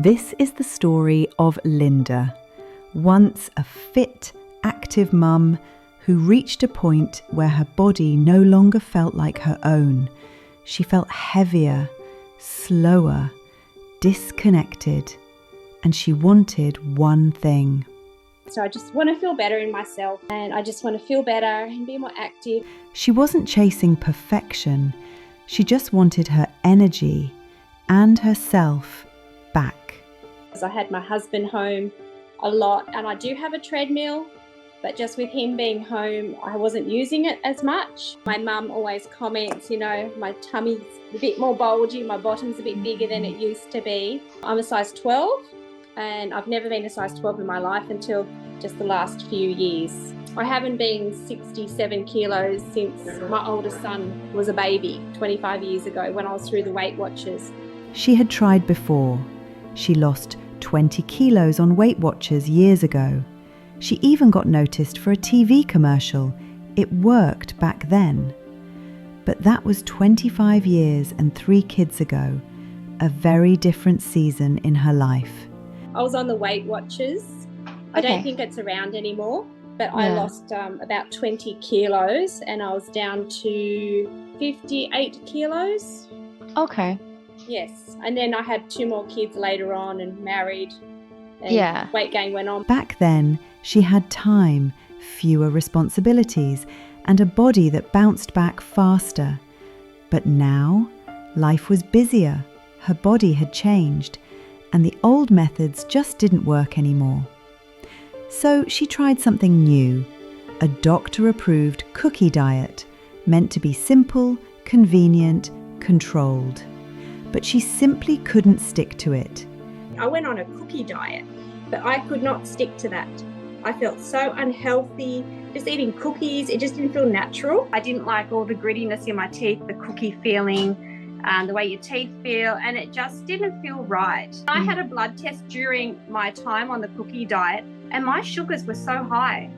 This is the story of Linda, once a fit, active mum who reached a point where her body no longer felt like her own. She felt heavier, slower, disconnected, and she wanted one thing. So I just want to feel better in myself, and I just want to feel better and be more active. She wasn't chasing perfection. She just wanted her energy and herself back. I had my husband home a lot, and I do have a treadmill, but just with him being home, I wasn't using it as much. My mum always comments, my tummy's a bit more bulgy, my bottom's a bit bigger than it used to be. I'm a size 12, and I've never been a size 12 in my life until just the last few years. I haven't been 67 kilos since my oldest son was a baby 25 years ago when I was through the Weight Watchers. She had tried before. She lost 20 kilos on Weight Watchers years ago. She even got noticed for a TV commercial. It worked back then. But that was 25 years and 3 kids ago, a very different season in her life. I was on the Weight Watchers. I don't think it's around anymore, but I lost about 20 kilos and I was down to 58 kilos. Okay. Yes, and then I had 2 more kids later on and married, and weight gain went on. Back then, she had time, fewer responsibilities, and a body that bounced back faster. But now, life was busier, her body had changed, and the old methods just didn't work anymore. So she tried something new, a doctor-approved cookie diet, meant to be simple, convenient, controlled. But she simply couldn't stick to it. I went on a cookie diet, but I could not stick to that. I felt so unhealthy, just eating cookies. It just didn't feel natural. I didn't like all the grittiness in my teeth, the cookie feeling, the way your teeth feel, and it just didn't feel right. I had a blood test during my time on the cookie diet, and my sugars were so high.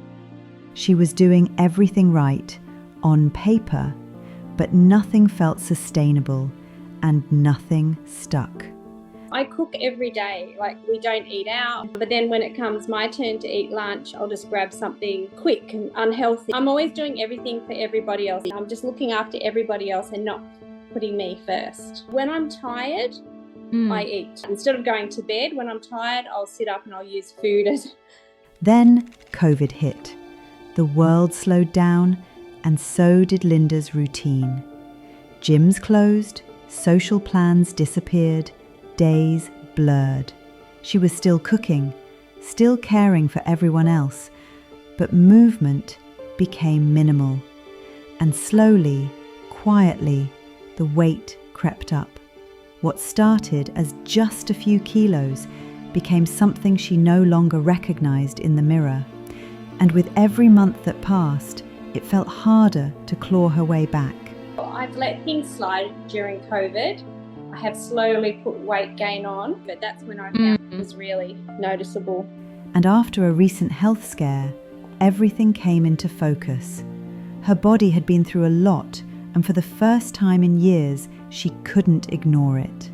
She was doing everything right, on paper, but nothing felt sustainable. And nothing stuck. I cook every day, we don't eat out. But then when it comes my turn to eat lunch, I'll just grab something quick and unhealthy. I'm always doing everything for everybody else. I'm just looking after everybody else and not putting me first. When I'm tired, I eat. Instead of going to bed, when I'm tired, I'll sit up and I'll use food as... Then COVID hit. The world slowed down, and so did Linda's routine. Gyms closed. Social plans disappeared, days blurred. She was still cooking, still caring for everyone else, but movement became minimal. And slowly, quietly, the weight crept up. What started as just a few kilos became something she no longer recognized in the mirror. And with every month that passed, it felt harder to claw her way back. I've let things slide during COVID. I have slowly put weight gain on, but that's when I found it was really noticeable. And after a recent health scare, everything came into focus. Her body had been through a lot, and for the first time in years, she couldn't ignore it.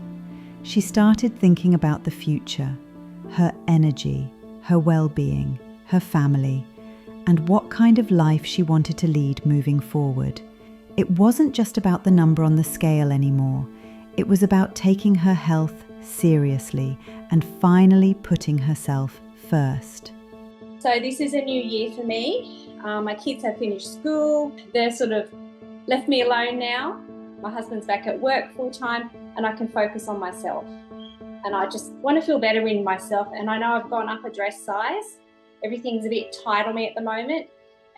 She started thinking about the future, her energy, her well-being, her family, and what kind of life she wanted to lead moving forward. It wasn't just about the number on the scale anymore. It was about taking her health seriously and finally putting herself first. So this is a new year for me. My kids have finished school. They're sort of left me alone now. My husband's back at work full time and I can focus on myself. And I just want to feel better in myself. And I know I've gone up a dress size. Everything's a bit tight on me at the moment.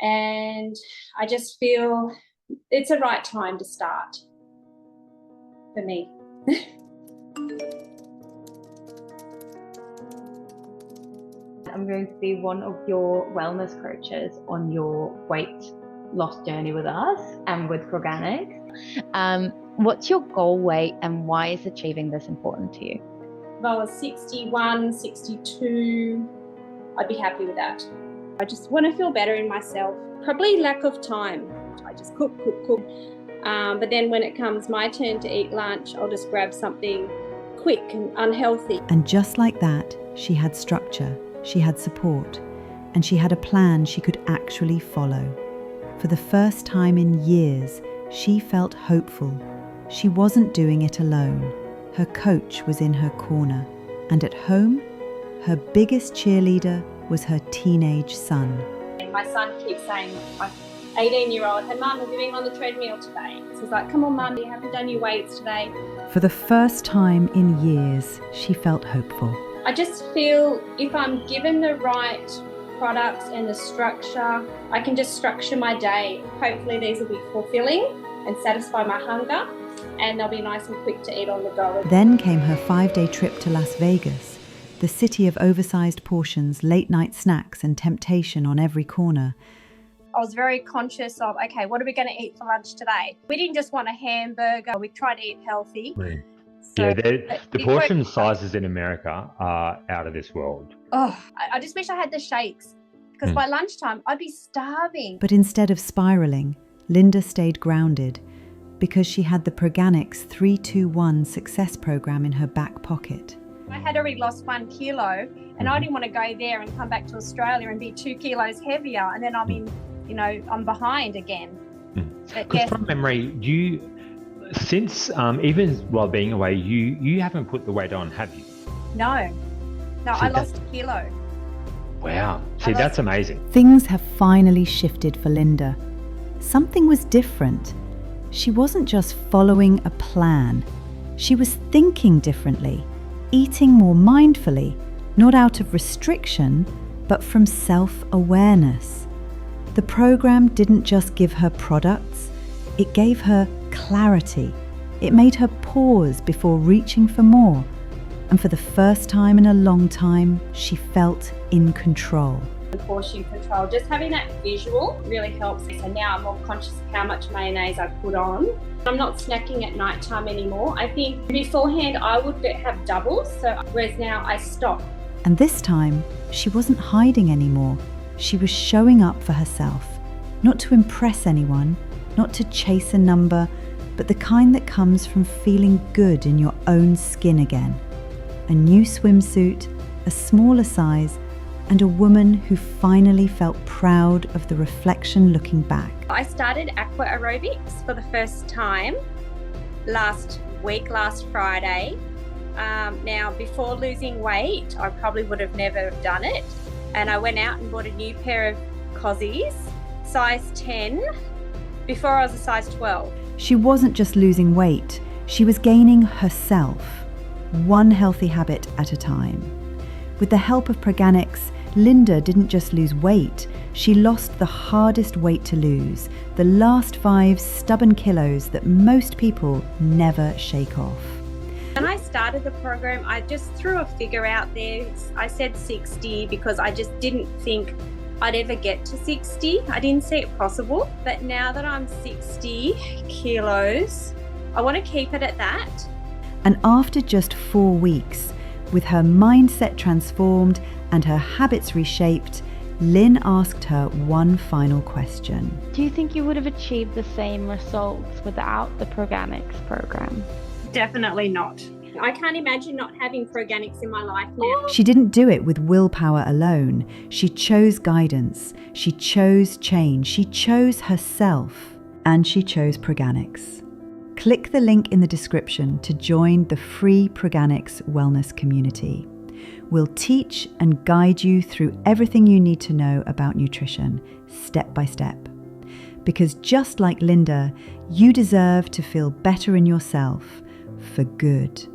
And I just feel it's the right time to start for me. I'm going to be one of your wellness coaches on your weight loss journey with us and with Proganics. What's your goal weight and why is achieving this important to you? If I was 61, 62, I'd be happy with that. I just want to feel better in myself. Probably lack of time. I just cook. But then when it comes my turn to eat lunch, I'll just grab something quick and unhealthy. And just like that, she had structure, she had support, and she had a plan she could actually follow. For the first time in years, she felt hopeful. She wasn't doing it alone. Her coach was in her corner. And at home, her biggest cheerleader was her teenage son. And my son keeps saying, my 18-year-old, hey Mum, have you been on the treadmill today? So he's like, come on Mum, you haven't done your weights today. For the first time in years, she felt hopeful. I just feel if I'm given the right products and the structure, I can just structure my day. Hopefully these will be fulfilling and satisfy my hunger, and they'll be nice and quick to eat on the go. Then came her 5-day trip to Las Vegas, the city of oversized portions, late-night snacks and temptation on every corner. I was very conscious of, okay, what are we going to eat for lunch today? We didn't just want a hamburger. We tried to eat healthy. Right. So, Yeah, the portion sizes in America are out of this world. Oh, I just wish I had the shakes, because by lunchtime I'd be starving. But instead of spiraling, Linda stayed grounded because she had the Proganics 3-2-1 success program in her back pocket. I had already lost 1 kilo, and I didn't want to go there and come back to Australia and be 2 kilos heavier, and then I'm behind again. Because from memory, since even while being away, you haven't put the weight on, have you? No, I lost 1 kilo. Wow. See, that's amazing. Things have finally shifted for Linda. Something was different. She wasn't just following a plan. She was thinking differently, eating more mindfully, not out of restriction, but from self-awareness. The program didn't just give her products, it gave her clarity. It made her pause before reaching for more. And for the first time in a long time, she felt in control. Portion control, just having that visual really helps. So now I'm more conscious of how much mayonnaise I put on. I'm not snacking at night time anymore. I think beforehand I would have doubles, whereas now I stop. And this time, she wasn't hiding anymore. She was showing up for herself, not to impress anyone, not to chase a number, but the kind that comes from feeling good in your own skin again. A new swimsuit, a smaller size, and a woman who finally felt proud of the reflection looking back. I started aqua aerobics for the first time last Friday. Now, before losing weight, I probably would have never done it. And I went out and bought a new pair of cozies, size 10. Before I was a size 12. She wasn't just losing weight, she was gaining herself, one healthy habit at a time. With the help of Proganics, Linda didn't just lose weight, she lost the hardest weight to lose, the last 5 stubborn kilos that most people never shake off. When I started the program, I just threw a figure out there. I said 60 because I just didn't think I'd ever get to 60. I didn't see it possible. But now that I'm 60 kilos, I want to keep it at that. And after just 4 weeks, with her mindset transformed and her habits reshaped, Lynn asked her one final question. Do you think you would have achieved the same results without the Proganics program? Definitely not. I can't imagine not having Proganics in my life now. She didn't do it with willpower alone. She chose guidance. She chose change. She chose herself. And she chose Proganics. Click the link in the description to join the free Proganics wellness community. We'll teach and guide you through everything you need to know about nutrition, step by step. Because just like Linda, you deserve to feel better in yourself for good.